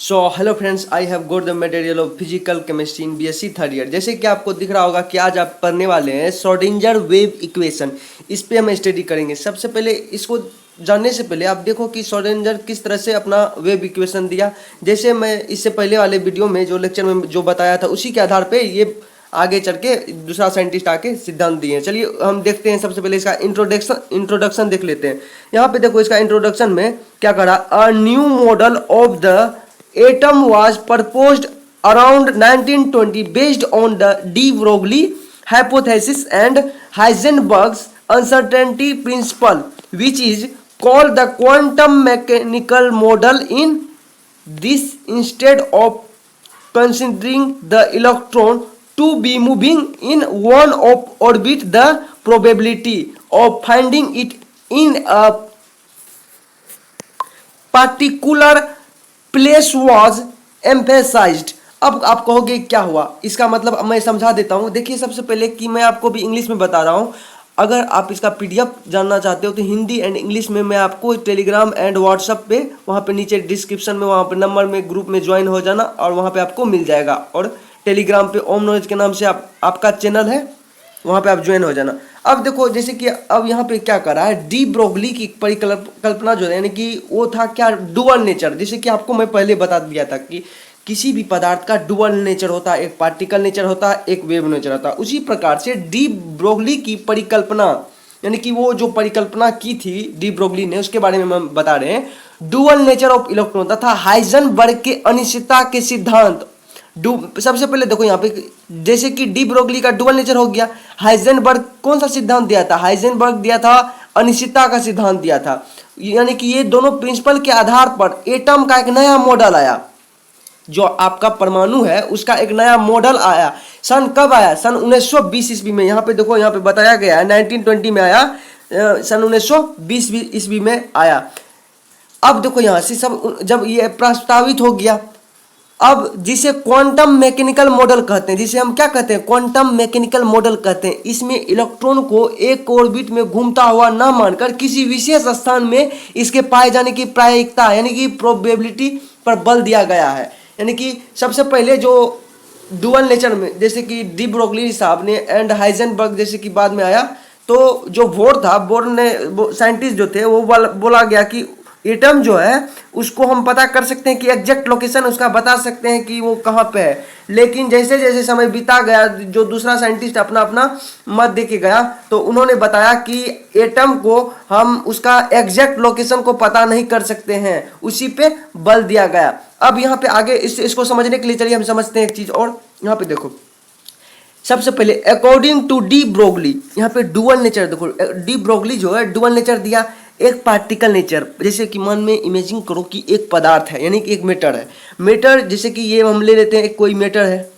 So hello friends, I have got the material of physical chemistry in BSc third year. जैसे कि आपको दिख रहा होगा कि आज आप पढ़ने वाले हैं श्रोडिंगर वेव इक्वेशन। इस पे हम स्टडी करेंगे। सबसे पहले इसको जानने से पहले आप देखो कि श्रोडिंगर किस तरह से अपना वेव इक्वेशन दिया। जैसे मैं इससे पहले वाले वीडियो में जो लेक्चर में जो बताया था उसी के आधार पे ये आगे चल के दूसरा साइंटिस्ट आके सिद्धांत दिए हैं। चलिए हम देखते हैं। सबसे पहले इसका इंट्रोडक्शन देख लेते हैं। यहाँ पे देखो इसका इंट्रोडक्शन में क्या करा, a new model of the atom was proposed around 1920 based on the de Broglie hypothesis and Heisenberg's uncertainty principle, which is called the quantum mechanical model. In this, instead of considering the electron to be moving in one orbit, the probability of finding it in a particular place was emphasised. अब आप कहोगे क्या हुआ, इसका मतलब मैं समझा देता हूँ। देखिए सबसे पहले कि मैं आपको भी इंग्लिश में बता रहा हूँ। अगर आप इसका पीडीएफ जानना चाहते हो तो हिंदी एंड इंग्लिश में मैं आपको टेलीग्राम एंड व्हाट्सएप पे, वहाँ पे नीचे डिस्क्रिप्शन में वहाँ पे नंबर में ग्रुप में ज्वाइन हो जाना और वहाँ पे आपको मिल जाएगा। और टेलीग्राम पे ओम नॉलेज के नाम से आपका चैनल है, वहाँ पे आप ज्वाइन हो जाना। अब देखो जैसे कि अब यहाँ पे क्या करा है, डी ब्रोगली की परिकल्पना जो है, यानी कि वो था क्या, डुअल नेचर। जैसे कि आपको मैं पहले बता दिया था कि किसी भी पदार्थ का डुअल नेचर होता है, एक पार्टिकल नेचर होता है, एक वेव नेचर होता है। उसी प्रकार से डी ब्रोगली की परिकल्पना, यानी कि वो जो परिकल्पना की थी डी ब्रोगली ने, उसके बारे में हम बता रहे हैं। डुअल नेचर ऑफ इलेक्ट्रॉन तथा हाइजेनबर्ग के अनिश्चितता के सिद्धांत। सबसे पहले देखो यहाँ पे, जैसे कि डी ब्रोगली का डुअल नेचर हो गया। हाइजेनबर्ग कौन सा सिद्धांत दिया था? हाइजेनबर्ग दिया था अनिश्चितता का सिद्धांत दिया था। यानी कि ये दोनों प्रिंसिपल के आधार पर एटम का एक नया मॉडल आया। जो आपका परमाणु है उसका एक नया मॉडल आया। सन कब आया? सन 1920 ईस्वी में। यहाँ पे देखो, यहाँ पे बताया गया है 1920 में आया, सन 1920 ईस्वी में आया। अब देखो यहाँ से सब जब ये प्रस्तावित हो गया, अब जिसे क्वांटम मैकेनिकल मॉडल कहते हैं, जिसे हम क्या कहते हैं, क्वांटम मैकेनिकल मॉडल कहते हैं। इसमें इलेक्ट्रॉन को एक ऑर्बिट में घूमता हुआ न मानकर किसी विशेष स्थान में इसके पाए जाने की प्रायिकता, यानी कि प्रोबेबिलिटी पर बल दिया गया है। यानी कि सबसे पहले जो डुअल नेचर में, जैसे कि डी ब्रोगली साहब ने एंड हाइजेनबर्ग जैसे कि बाद में आया, तो जो बोर था, बोर ने साइंटिस्ट जो थे वो बोला गया कि एटम जो है उसको हम पता कर सकते हैं कि एग्जैक्ट लोकेशन उसका बता सकते हैं कि वो कहाँ पे है। लेकिन जैसे जैसे समय बीता गया, जो दूसरा साइंटिस्ट अपना अपना मत दे के गया, तो उन्होंने बताया कि एटम को हम उसका एग्जैक्ट लोकेशन को पता नहीं कर सकते हैं, उसी पे बल दिया गया। अब यहाँ पे आगे इसको समझने के लिए चलिए हम समझते हैं एक चीज और। यहाँ पे देखो, सबसे पहले अकॉर्डिंग टू डी ब्रोगली, यहाँ पे डुअल नेचर देखो, डी ब्रोगली जो है डुअल नेचर दिया, एक पार्टिकल नेचर। जैसे कि मन में इमेजिन करो कि एक पदार्थ है, यानी कि एक मैटर है। मैटर जैसे कि ये हम ले लेते हैं, कोई मैटर है,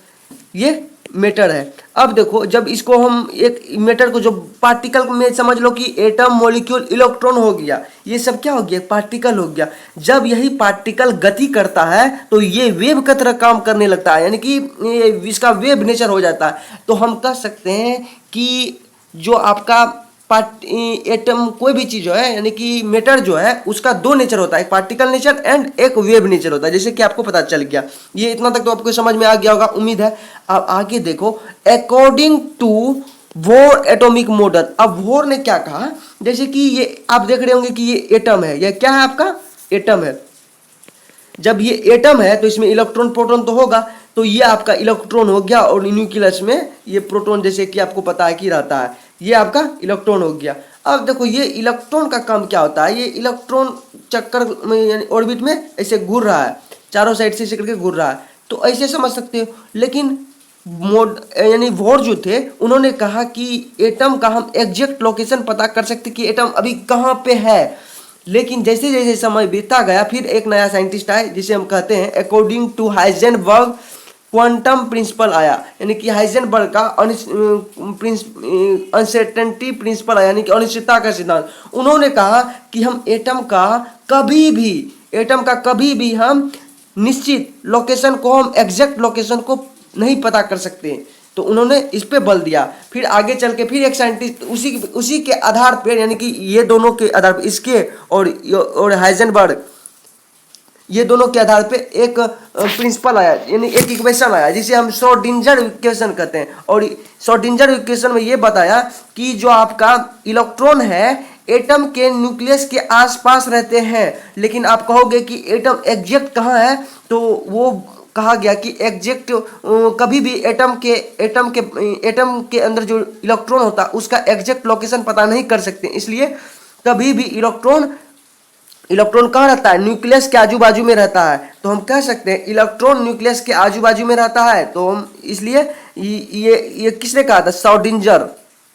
ये मैटर है। अब देखो, जब इसको हम एक मैटर को जो पार्टिकल में समझ लो कि एटम, मॉलिक्यूल, इलेक्ट्रॉन हो गया, ये सब क्या हो गया, पार्टिकल हो गया। जब यही पार्टिकल गति करता है तो ये वेव की तरह काम करने लगता है, यानी कि इसका वेव नेचर हो जाता है। तो हम कह सकते हैं कि जो आपका एटम, कोई भी चीज जो है, यानी कि मैटर जो है, उसका दो नेचर होता है, एक पार्टिकल नेचर एंड एक वेव नेचर होता है। जैसे कि आपको पता चल गया, ये इतना तक तो आपको समझ में आ गया होगा, उम्मीद है। अब आगे देखो, according to Bohr atomic model. अब बोर ने क्या कहा, जैसे कि ये आप देख रहे होंगे कि ये एटम है, ये क्या है, आपका एटम है। जब ये एटम है तो इसमें इलेक्ट्रॉन प्रोटॉन तो होगा, तो ये आपका इलेक्ट्रॉन हो गया, और न्यूक्लियस में ये प्रोटॉन, जैसे कि आपको पता है कि रहता है, ये आपका इलेक्ट्रॉन हो गया। अब देखो, ये इलेक्ट्रॉन का काम क्या होता है, ये इलेक्ट्रॉन चक्कर में, यानी ऑर्बिट में ऐसे घूर रहा है, चारों साइड से करके घूर रहा है, तो ऐसे समझ सकते हो। लेकिन यानी बोर जो थे, उन्होंने कहा कि एटम का हम एग्जैक्ट लोकेशन पता कर सकते कि एटम अभी कहाँ पे है। लेकिन जैसे जैसे समय बीता गया, फिर एक नया साइंटिस्ट आए, जिसे हम कहते हैं according to Heisenberg quantum principle आया, यानी कि हाइजेनबर्ग का अनसर्टेनिटी प्रिंसिपल आया, यानी कि अनिश्चितता का सिद्धांत। उन्होंने कहा कि हम एटम का कभी भी हम निश्चित लोकेशन को, हम एग्जैक्ट लोकेशन को नहीं पता कर सकते। तो उन्होंने इस पे बल दिया। फिर आगे चल के फिर एक साइंटिस्ट उसी के आधार पर, यानी कि ये दोनों के आधार पर, इसके और हाइजेनबर्ग, ये दोनों के आधार पे एक प्रिंसिपल आया, यानी एक इक्वेशन आया जिसे हम श्रोडिंजर इक्वेशन कहते हैं। और श्रोडिंजर इक्वेशन में ये बताया कि जो आपका इलेक्ट्रॉन है एटम के न्यूक्लियस के आसपास रहते हैं, लेकिन आप कहोगे कि एटम एग्जैक्ट कहाँ है, तो वो कहा गया कि एग्जैक्ट कभी भी एटम के अंदर जो इलेक्ट्रॉन होता है उसका एग्जैक्ट लोकेशन पता नहीं कर सकते, इसलिए कभी भी इलेक्ट्रॉन कहाँ रहता है, न्यूक्लियस के आजू बाजू में रहता है। तो हम कह सकते हैं इलेक्ट्रॉन न्यूक्लियस के आजू बाजू में रहता है, तो हम इसलिए ये किसने कहा था, श्रोडिंजर,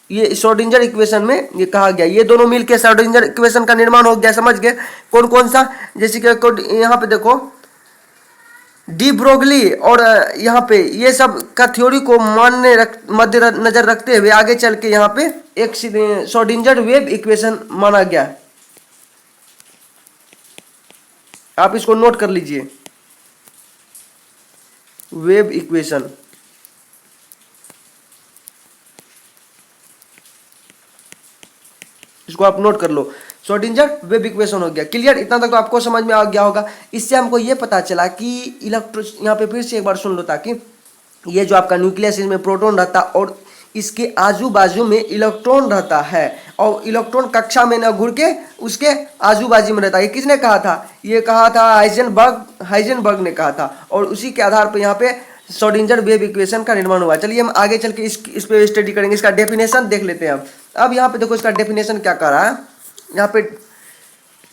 ये श्रोडिंजर इक्वेशन में ये कहा गया। ये दोनों मिलकर श्रोडिंजर इक्वेशन का निर्माण हो गया। समझ गए कौन कौन सा, जैसे कि यहाँ पे देखो डी ब्रोगली और यहाँ पे ये सब का थ्योरी को मध्य नजर रखते हुए आगे चल के यहाँ पे एक श्रोडिंजर वेव इक्वेशन माना गया। आप इसको नोट कर लीजिए, वेव इक्वेशन। इसको आप नोट कर लो, श्रोडिंजर वेव इक्वेशन हो गया। क्लियर, इतना तक तो आपको समझ में आ गया होगा। इससे हमको ये पता चला कि इलेक्ट्रॉन, यहाँ पे फिर से एक बार सुन लो ताकि ये जो आपका न्यूक्लियस इसमें प्रोटॉन रहता और इसके आजू बाजू में इलेक्ट्रॉन रहता है, और इलेक्ट्रॉन कक्षा में न घूर के उसके आजू बाजू में रहता है। ये किसने कहा था, ये कहा था हाइजेनबर्ग ने कहा था, और उसी के आधार पर यहाँ पे श्रोडिंजर वेव इक्वेशन का निर्माण हुआ। चलिए हम आगे चल के इस पे स्टडी करेंगे, इसका डेफिनेशन देख लेते हैं। अब यहाँ पे देखो इसका डेफिनेशन क्या कर रहा है, यहाँ पे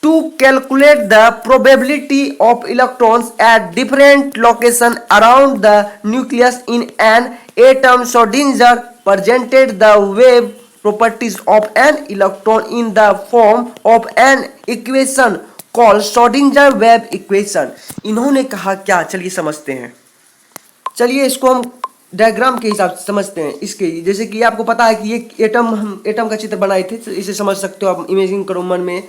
to calculate the probability of electrons at different location around the nucleus in an atom, Schrodinger presented the wave properties of an electron in the form of an equation called Schrodinger wave equation। इन्होंने कहा क्या, चलिए समझते हैं। चलिए इसको हम diagram के हिसाब से समझते हैं। इसके जैसे कि आपको पता है कि ये एटम का चित्र बनाए थे, तो इसे समझ सकते हो आप, इमेजिन करो मन में।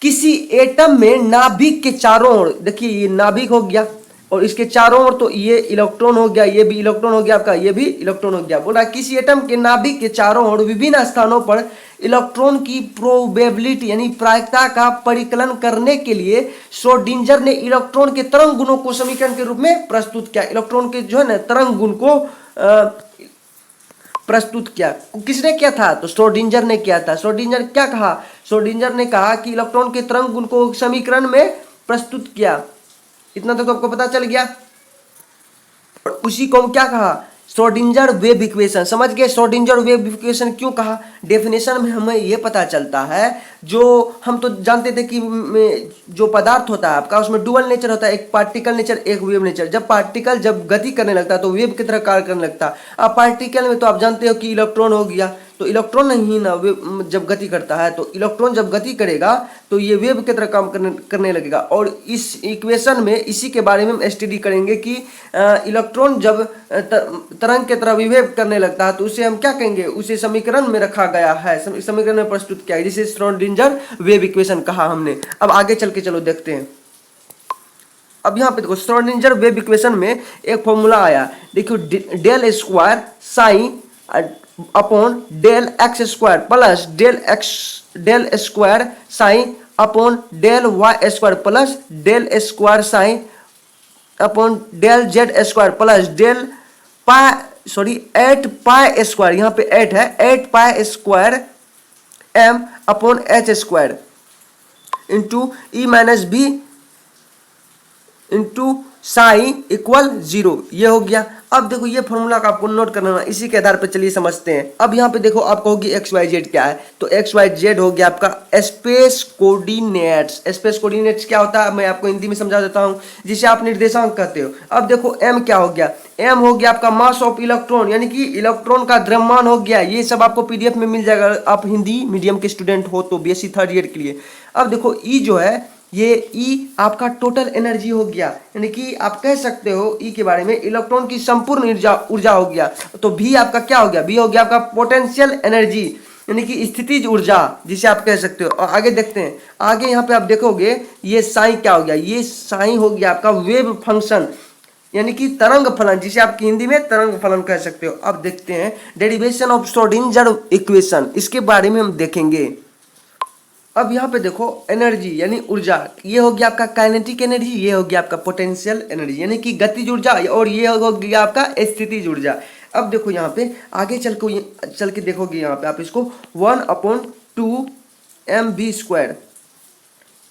किसी एटम में नाभिक के चारों ओर, देखिए ये नाभिक हो गया और इसके चारों ओर तो ये इलेक्ट्रॉन हो गया, ये भी इलेक्ट्रॉन हो गया आपका, ये भी इलेक्ट्रॉन हो गया। बोला किसी एटम के नाभिक के चारों ओर विभिन्न स्थानों पर इलेक्ट्रॉन की प्रोबेबिलिटी यानी प्रायिकता का परिकलन करने के लिए श्रोडिंजर ने इलेक्ट्रॉन के तरंग गुणों को समीकरण के रूप में प्रस्तुत किया। इलेक्ट्रॉन के जो है ना तरंग गुण को प्रस्तुत किया। किसने किया था, तो श्रोडिंजर ने किया था। श्रोडिंजर क्या कहा, श्रोडिंजर ने कहा कि इलेक्ट्रॉन के तरंग गुण को समीकरण में प्रस्तुत किया। इतना तो आपको पता चल गया। और उसी को हम क्या कहा, श्रोडिंजर वेव इक्वेशन। समझ गए श्रोडिंजर वेव इक्वेशन क्यों कहा, डेफिनेशन में हमें यह पता चलता है, जो हम तो जानते थे कि जो पदार्थ होता है आपका उसमें डुअल नेचर होता है, एक पार्टिकल नेचर एक वेव नेचर। जब पार्टिकल जब गति करने लगता है तो वेव की तरह कार्य करने लगता है। अब पार्टिकल में तो आप जानते हो कि इलेक्ट्रॉन हो गया, तो इलेक्ट्रॉन ही ना जब गति करता है, तो इलेक्ट्रॉन जब गति करेगा तो ये वेव की तरह काम करने लगेगा। और इस इक्वेशन में इसी के बारे में हम स्टडी करेंगे कि इलेक्ट्रॉन जब तरंग की तरह विभेद करने लगता है तो उसे हम क्या कहेंगे, उसे समीकरण में रखा गया है, समीकरण में प्रस्तुत किया है, जिसे श्रोडिंजर वेव इक्वेशन कहा हमने। अब आगे चल के चलो देखते हैं। अब यहाँ पे देखो श्रोडिंजर वेव इक्वेशन में एक फॉर्मूला आया, देखो del square psi upon del x square plus del square psi upon del Y square plus del square psi upon del Z square plus del pi 8 pi square, यहाँ पे 8 है, 8 pi square M upon H square into E minus B into psi equal 0। ये हो गया। अब देखो ये formula का आपको नोट करना है, इसी के आधार पर चलिए समझते हैं। अब यहाँ पे देखो आप कहोगे एक्स वाई जेड क्या है, तो एक्स वाई जेड हो गया आपका स्पेस कोऑर्डिनेट्स। स्पेस कोऑर्डिनेट्स क्या होता है मैं आपको हिंदी में समझा देता हूँ, जिसे आप निर्देशांक कहते हो। अब देखो एम क्या हो गया, एम हो गया आपका मास ऑफ इलेक्ट्रॉन, यानी कि इलेक्ट्रॉन का द्रव्यमान हो गया। ये सब आपको पीडीएफ में मिल जाएगा, आप हिंदी मीडियम के स्टूडेंट हो तो बीएससी थर्ड ईयर के लिए। अब देखो ई जो है, ये ई आपका टोटल एनर्जी हो गया, यानी कि आप कह सकते हो ई के बारे में इलेक्ट्रॉन की संपूर्ण ऊर्जा हो गया। तो भी आपका क्या हो गया, भी हो गया आपका पोटेंशियल एनर्जी, यानी कि स्थितिज ऊर्जा, जिसे आप कह सकते हो। और आगे देखते हैं, आगे यहाँ पे आप देखोगे ये साइन क्या हो गया, ये साइन हो गया आपका वेव फंक्शन, यानी कि तरंग फलन, जिसे आप हिंदी में तरंग फलन कह सकते हो। अब देखते हैं डेरिवेशन ऑफ श्रोडिंजर इक्वेशन, इसके बारे में हम देखेंगे। अब यहाँ पे देखो एनर्जी यानी ऊर्जा, ये हो गया आपका काइनेटिक एनर्जी, ये हो गया आपका पोटेंशियल एनर्जी यानी कि गतिज ऊर्जा, और ये हो गया आपका स्थितिज ऊर्जा। अब देखो यहाँ पे आगे चल के देखोगे यहाँ पे आप इसको 1/2 mv²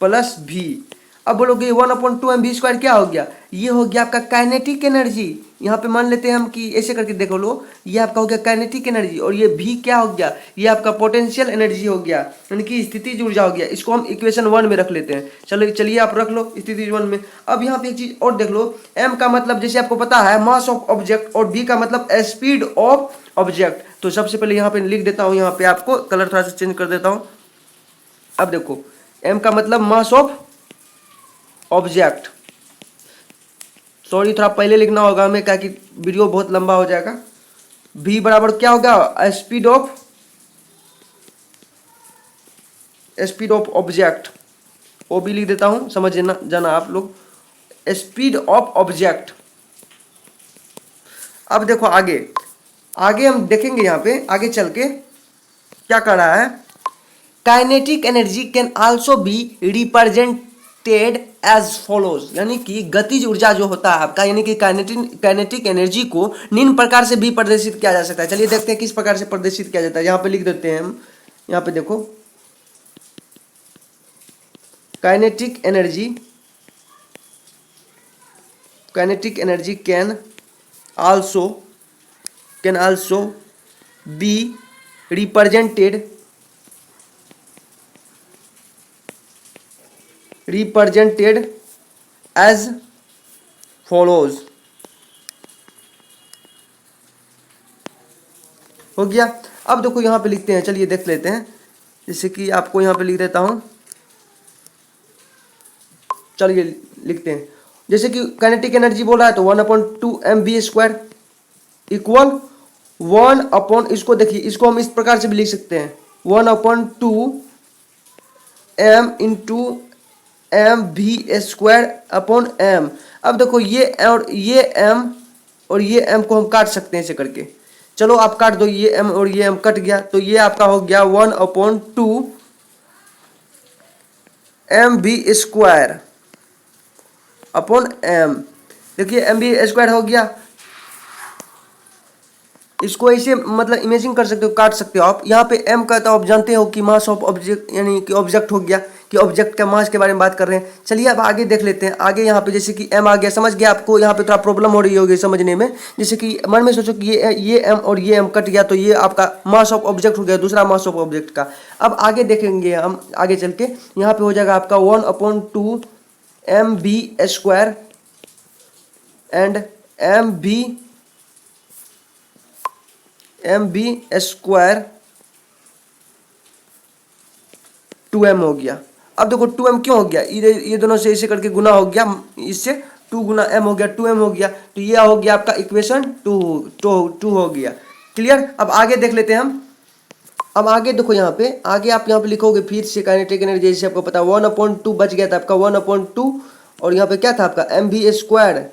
प्लस भी। अब बोलोगे 1/2 mv² क्या हो गया, ये हो गया आपका काइनेटिक एनर्जी। यहाँ पे मान लेते हैं हम कि ऐसे करके देखो लो, ये आपका हो गया काइनेटिक एनर्जी, और ये भी क्या हो गया, ये आपका पोटेंशियल एनर्जी हो गया यानी कि स्थितिज ऊर्जा हो गया। इसको हम इक्वेशन 1 में रख लेते हैं। चलो चलिए आप रख लो स्थितिज 1 में। अब यहाँ पे एक चीज और देख लो, m का मतलब जैसे आपको पता है मास ऑफ ऑब्जेक्ट, और v का मतलब स्पीड ऑफ ऑब्जेक्ट। तो सबसे पहले यहाँ पे लिख देता हूँ, यहाँ पे आपको कलर थोड़ा सा चेंज कर देता हूँ। अब देखो m का मतलब मास ऑफ ऑब्जेक्ट, सॉरी थोड़ा पहले लिखना होगा हमें, क्या कि वीडियो बहुत लंबा हो जाएगा। v बराबर क्या होगा, स्पीड ऑफ ऑब्जेक्ट, ओ भी लिख देता हूं, समझ जाना आप लोग, स्पीड ऑफ ऑब्जेक्ट। अब देखो आगे हम देखेंगे, यहाँ पे आगे चल के क्या कर रहा है, kinetic energy can also be represented as follows, यानी कि गतिज ऊर्जा जो होता है आपका, यानी कि काइनेटिक एनर्जी को निम्न प्रकार से भी प्रदर्शित किया जा सकता है। चलिए देखते हैं किस प्रकार से प्रदर्शित किया जाता है। यहाँ पे लिख देते हैं हम, यहाँ पे देखो kinetic energy can also be represented as follows. हो गया। अब देखो यहाँ पे लिखते हैं, चलिए देख लेते हैं, जैसे कि आपको यहाँ पे लिख देता हूँ, चलिए लिखते हैं, जैसे कि काइनेटिक एनर्जी बोल रहा है तो 1/2 mv² इक्वल 1 इसको देखिए, इसको हम इस प्रकार से भी लिख सकते हैं 1/2 m इंटू mv²/m। अब देखो ये m और ये m को हम काट सकते हैं ऐसे करके। चलो आप काट दो, ये m और ये m कट गया, तो ये आपका हो गया 1/2 mv²/m। देखिए mv² हो गया। इसको ऐसे मतलब इमेजिन कर सकते हो, काट सकते हो आप। यहाँ पे m का तो आप जानते हो कि मास ऑफ ऑब्जेक्ट, यानी कि ऑब्जेक्ट हो गया, कि ऑब्जेक्ट का मास के बारे में बात कर रहे हैं। चलिए अब आगे देख लेते हैं। आगे यहाँ पे जैसे कि m आ गया, समझ गया आपको, यहाँ पे थोड़ा प्रॉब्लम हो रही होगी समझने में। जैसे कि मन में सोचो कि ये m और ये m कट गया, तो ये आपका मास ऑफ ऑब्जेक्ट हो गया, दूसरा मास ऑफ ऑब्जेक्ट का। अब आगे देखेंगे हम, आगे चल के यहाँ पे हो जाएगा आपका 1/2 mv² एंड mv² 2m हो गया। अब देखो 2m क्यों हो गया, ये दोनों से ऐसे करके गुना हो गया, इससे 2 गुना m हो गया, 2m हो गया, तो ये हो गया आपका इक्वेशन 2 हो गया। क्लियर। अब आगे देख लेते हैं हम। अब आगे देखो यहाँ पे, आगे आप यहाँ पे लिखोगे फिर से काइनेटिक एनर्जी, जैसे आपको पता 1/2 बच गया था आपका 1/2, और यहाँ पे क्या था आपका mv²।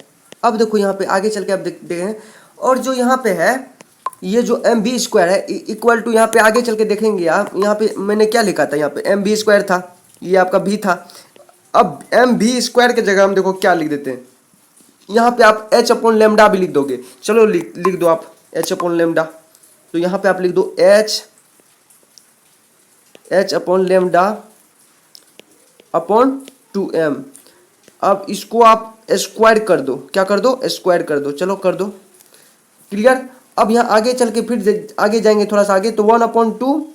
अब देखो यहाँ पे आगे चल के आप देखते हैं, और जो यहाँ पे है ये जो mv² है इक्वल टू, यहाँ पे आगे चल के देखेंगे आप, यहाँ पे मैंने क्या लिखा था, यहाँ पे mv² था, ये आपका v था। अब mv² के जगह हम देखो क्या लिख देते हैं, यहाँ पे आप h/λ भी लिख दोगे। चलो लिख दो आप h/λ, तो यहाँ पे आप लिख दो h/λ/2m। अब इसको आप स्क्वायर कर दो, क्या कर दो, स्क्वायर कर दो, चलो कर दो। क्लियर। अब यहाँ आगे चल के फिर आगे जाएंगे थोड़ा सा आगे, तो 1/2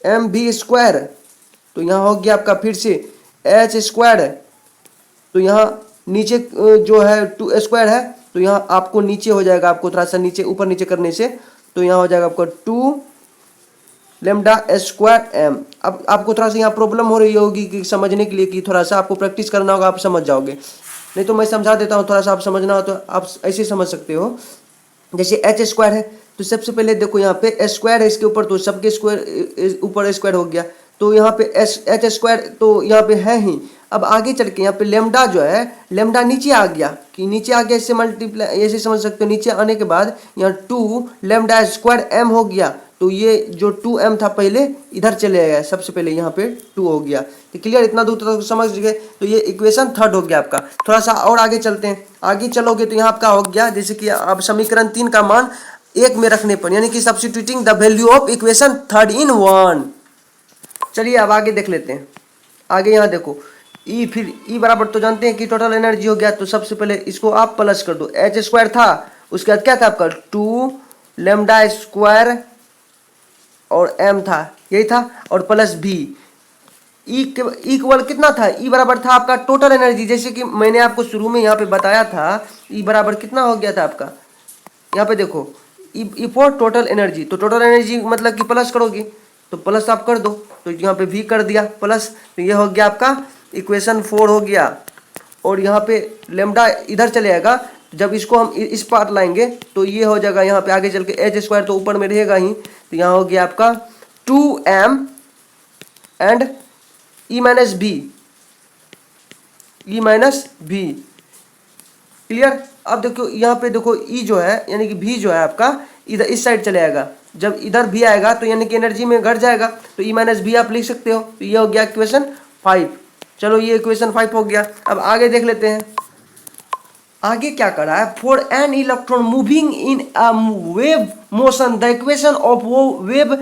mv², तो यहाँ हो गया आपका फिर से h², तो यहाँ नीचे जो है 2² है, तो यहाँ आपको नीचे हो जाएगा, आपको थोड़ा सा नीचे ऊपर नीचे करने से, तो यहाँ हो जाएगा आपका 2λ²m। अब आपको थोड़ा सा यहाँ प्रॉब्लम हो रही होगी कि समझने के लिए, कि थोड़ा सा आपको प्रैक्टिस करना होगा, आप समझ जाओगे, नहीं तो मैं समझा देता हूँ, थोड़ा सा आप समझना हो तो आप ऐसे समझ सकते हो। जैसे h² है, तो सबसे पहले देखो यहाँ पे h² है इसके ऊपर, तो सबके स्क्वायर ऊपर स्क्वायर हो गया, तो यहाँ पे h² तो यहाँ पे है ही। अब आगे चल के यहाँ पे लेमडा जो है, लेमडा नीचे आ गया, कि नीचे आ गया, इससे मल्टीप्लाई ऐसे समझ सकते हो। नीचे आने के बाद यहाँ 2λ² m हो गया, तो ये जो 2m था पहले इधर चले गया, सबसे पहले यहाँ पे 2 हो गया। तो क्लियर, इतना दूर तक समझ गए। तो ये इक्वेशन थर्ड हो गया आपका। थोड़ा सा और आगे चलते हैं, आगे चलोगे तो यहाँ आपका हो गया जैसे कि अब समीकरण 3 का मान 1 में रखने पर, यानी कि substituting the value of equation third in 1। चलिए अब आगे देख लेते हैं। आगे यहाँ देखो ई, फिर ई बराबर तो जानते हैं कि टोटल एनर्जी हो गया। तो सबसे पहले इसको आप प्लस कर दो, एच स्क्वायर था, उसके बाद क्या था आपका 2 लेमडा स्क्वायर और m था, यही था, और प्लस भी इक्वल कितना था, ई बराबर था आपका टोटल एनर्जी। जैसे कि मैंने आपको शुरू में यहाँ पे बताया था, ई बराबर कितना हो गया था आपका, यहाँ पे देखो ई फॉर टोटल एनर्जी। तो टोटल एनर्जी मतलब कि प्लस करोगे तो प्लस आप कर दो, तो यहाँ पे भी कर दिया प्लस। तो ये हो गया आपका इक्वेशन 4 हो गया। और यहाँ पे लेमडा इधर चले जाएगा, जब इसको हम इस पार्ट लाएंगे तो ये हो जाएगा यहाँ पे आगे चल के एच स्क्वायर तो ऊपर में रहेगा ही। तो यहाँ हो गया आपका 2m and E minus B. Clear. अब देखो यहाँ पे देखो ई जो है यानी कि भी जो है आपका इधर इस साइड चले आएगा, जब इधर भी आएगा तो यानी कि एनर्जी में घट जाएगा, तो ई माइनस बी आप लिख सकते हो। तो ये हो गया इक्वेशन 5। चलो ये इक्वेशन 5 हो गया। अब आगे देख लेते हैं, आगे क्या कर रहा है, for an electron moving in a wave motion the equation of वो wave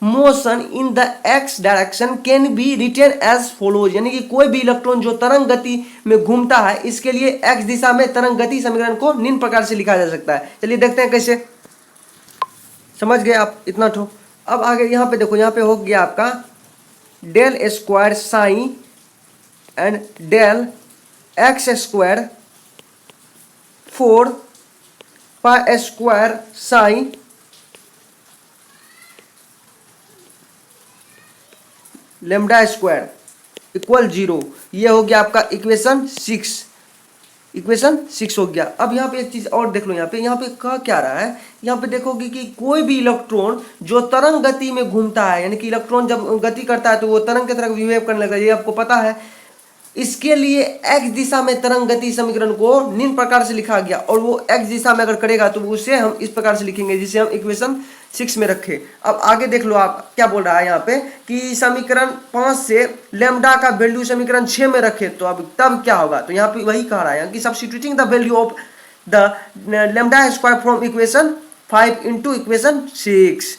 motion in the X direction can be written as follows. यानी कि कोई भी इलेक्ट्रॉन जो तरंग गति में घूमता है, इसके लिए एक्स दिशा में तरंग गति समीकरण को निम्न प्रकार से लिखा जा सकता है। चलिए देखते हैं कैसे, समझ गए आप इतना ठो। अब आगे यहाँ पे देखो, यहाँ पे हो गया आपका del square psi and del x square 4 pi square psi lambda square equal 0। ये हो गया आपका इक्वेशन 6। इक्वेशन 6 हो गया। अब यहाँ पे एक चीज और देख लो, यहाँ पे कह क्या रहा है, यहाँ पे देखोगे कि कोई भी इलेक्ट्रॉन जो तरंग गति में घूमता है, यानी कि इलेक्ट्रॉन जब गति करता है तो वो तरंग की तरह बिहेव करने लगता है, ये आपको पता है। इसके लिए एक्स दिशा में तरंग गति समीकरण को निम्न प्रकार से लिखा गया, और वो एक्स दिशा में अगर करेगा तो उसे हम इस प्रकार से लिखेंगे जिसे हम इक्वेशन 6 में रखें। अब आगे देख लो आप क्या बोल रहा है यहाँ पे कि समीकरण 5 से लेमडा का वैल्यू समीकरण 6 में रखे, तो अब तब क्या होगा। तो यहाँ पे वही कह रहा है कि substituting the value of the lambda square from equation 5 into equation 6।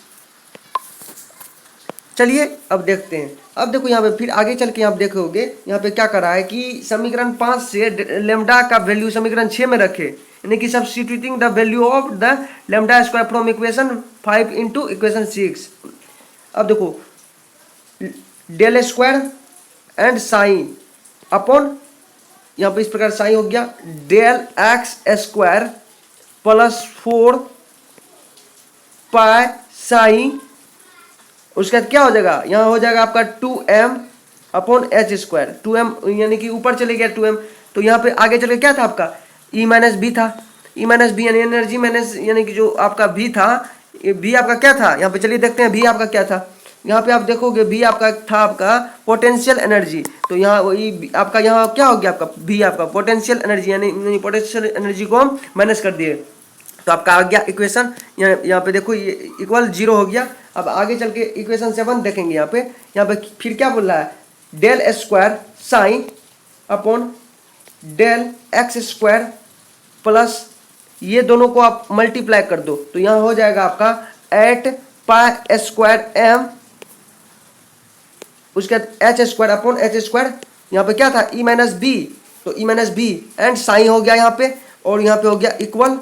चलिए अब देखते हैं। अब देखो यहाँ पे फिर आगे चल के आप देखोगे यहाँ पे क्या कर रहा है कि समीकरण 5 से लेमडा का वैल्यू समीकरण 6 में रखे, यानी कि substituting the value of the lambda square from equation 5 into equation 6। अब देखो del square and psi upon, यहाँ पे इस प्रकार साइन हो गया del x square plus 4 pi psi, उसके बाद क्या हो जाएगा, यहाँ हो जाएगा आपका 2m upon H square. 2m यानी कि ऊपर चले गया 2m, तो यहाँ पे आगे चले क्या था आपका ई माइनस बी था। ई माइनस बी यानी एनर्जी माइनस, यानी कि जो आपका बी था, बी आपका क्या था, यहाँ पे चलिए देखते हैं बी आपका क्या था। यहाँ पे आप देखोगे बी आपका था आपका पोटेंशियल एनर्जी। तो यहाँ वही आपका यहाँ क्या हो गया आपका बी आपका पोटेंशियल एनर्जी, यानी पोटेंशियल एनर्जी को हम माइनस कर दिए, तो आपका आ गया इक्वेशन यहाँ पे देखो ये इक्वल 0 हो गया। अब आगे चल के इक्वेशन 7 देखेंगे। यहाँ पे फिर क्या बोल रहा है, del square psi upon del x square plus, ये दोनों को आप मल्टीप्लाई कर दो, तो यहाँ हो जाएगा आपका 8 पाई स्क्वायर एम, उसके बाद H square upon H square, यहाँ पे क्या था ई माइनस बी, तो ई माइनस बी एंड साइन हो गया यहाँ पे, और यहाँ पे हो गया इक्वल,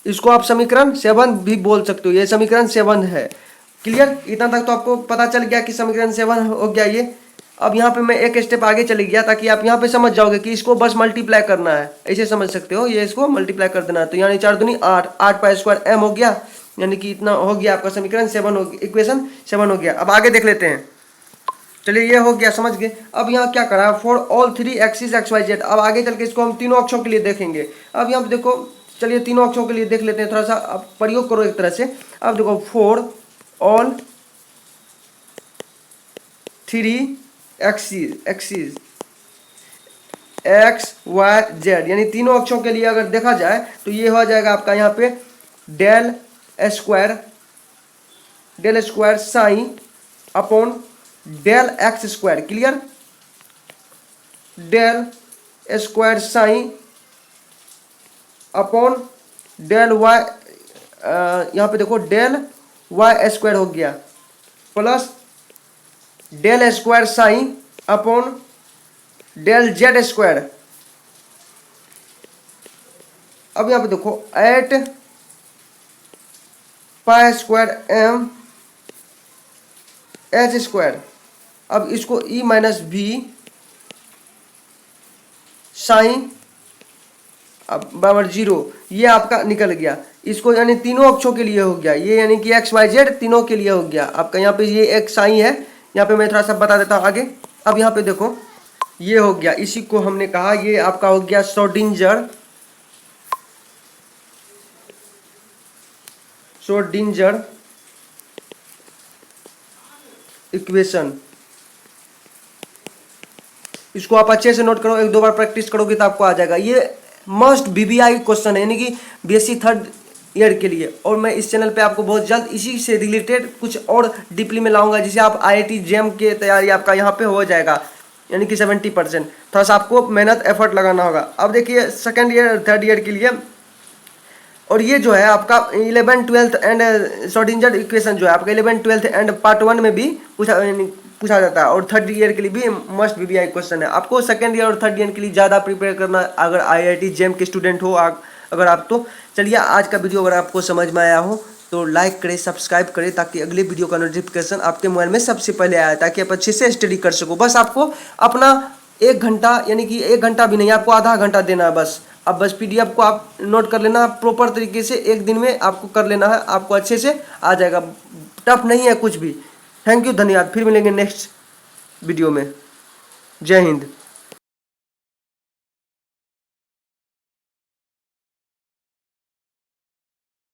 इसको आप समीकरण 7 भी बोल सकते हो, ये समीकरण 7 है। क्लियर, इतना तक तो आपको पता चल गया कि समीकरण 7 हो गया ये। अब यहाँ पे मैं एक स्टेप आगे चले गया ताकि आप यहाँ पे समझ जाओगे कि इसको बस मल्टीप्लाई करना है, ऐसे समझ सकते हो, ये इसको मल्टीप्लाई कर देना है। तो यानी 4 दूनी 8, 8 पाई स्क्वायर एम हो गया, यानी कि इतना हो गया आपका समीकरण 7 हो गया, इक्वेशन 7 हो गया। अब आगे देख लेते हैं। चलिए ये हो गया, समझ गए। अब यहाँ क्या करा, for all 3 axis x y z. अब आगे चल के इसको हम तीनों अक्षों के लिए देखेंगे। अब यहाँ पे देखो, चलिए तीनों अक्षों के लिए देख लेते हैं, थोड़ा सा आप प्रयोग करो एक तरह से। अब देखो for all 3 axis x y z, यानी तीनों अक्षों के लिए अगर देखा जाए तो ये हो जाएगा आपका यहाँ पे del square psi upon del x square, clear, del square psi upon del y, यहाँ पे देखो डेल वाई स्क्वायर हो गया, plus del square psi upon del Z square. अब यहाँ पे देखो eight pi square m h square. अब इसको ई माइनस बी साइन अब बराबर 0, ये आपका निकल गया। इसको यानी तीनों अक्षों के लिए हो गया ये, यानी कि एक्स वाई जेड तीनों के लिए हो गया आपका। यहाँ पे ये एक साइन है, यहाँ पे मैं थोड़ा सा बता देता हूँ आगे। अब यहाँ पे देखो ये हो गया, इसी को हमने कहा ये आपका हो गया श्रोडिंगर इक्वेशन। इसको आप अच्छे से नोट करो, एक दो बार प्रैक्टिस करोगे तो आपको आ जाएगा। ये मस्ट बीबीआई क्वेश्चन है, यानी कि बीएससी थर्ड ईयर के लिए। और मैं इस चैनल पे आपको बहुत जल्द इसी से रिलेटेड कुछ और डीपली में लाऊंगा, जिसे आप आईआईटी जेम के तैयारी आपका यहाँ पे हो जाएगा, यानी कि 70%। थोड़ा सा आपको मेहनत एफर्ट लगाना होगा। अब देखिए सेकेंड ईयर थर्ड ईयर के लिए, और ये जो है आपका 11th 12th and Schrodinger equation जो है आपका 11th 12th एंड पार्ट 1 में भी पूछा जाता है, और थर्ड ईयर के लिए भी मस्ट बीबीआई क्वेश्चन है। आपको सेकंड ईयर और थर्ड ईयर के लिए ज़्यादा प्रिपेयर करना अगर आईआईटी जेम के स्टूडेंट हो अगर आप तो। चलिए आज का वीडियो अगर आपको समझ में आया हो तो लाइक करें, सब्सक्राइब करें, ताकि अगले वीडियो का नोटिफिकेशन आपके मोबाइल में सबसे पहले आए, ताकि आप अच्छे से स्टडी कर सको। बस आपको अपना 1 घंटा, यानी कि 1 घंटा भी नहीं, आपको आधा घंटा देना है बस। अब बस पीडीएफ को आप नोट कर लेना प्रॉपर तरीके से, 1 दिन में आपको कर लेना है, आपको अच्छे से आ जाएगा। टफ नहीं है कुछ भी। थैंक यू, धन्यवाद। फिर मिलेंगे नेक्स्ट वीडियो में। जय हिंद।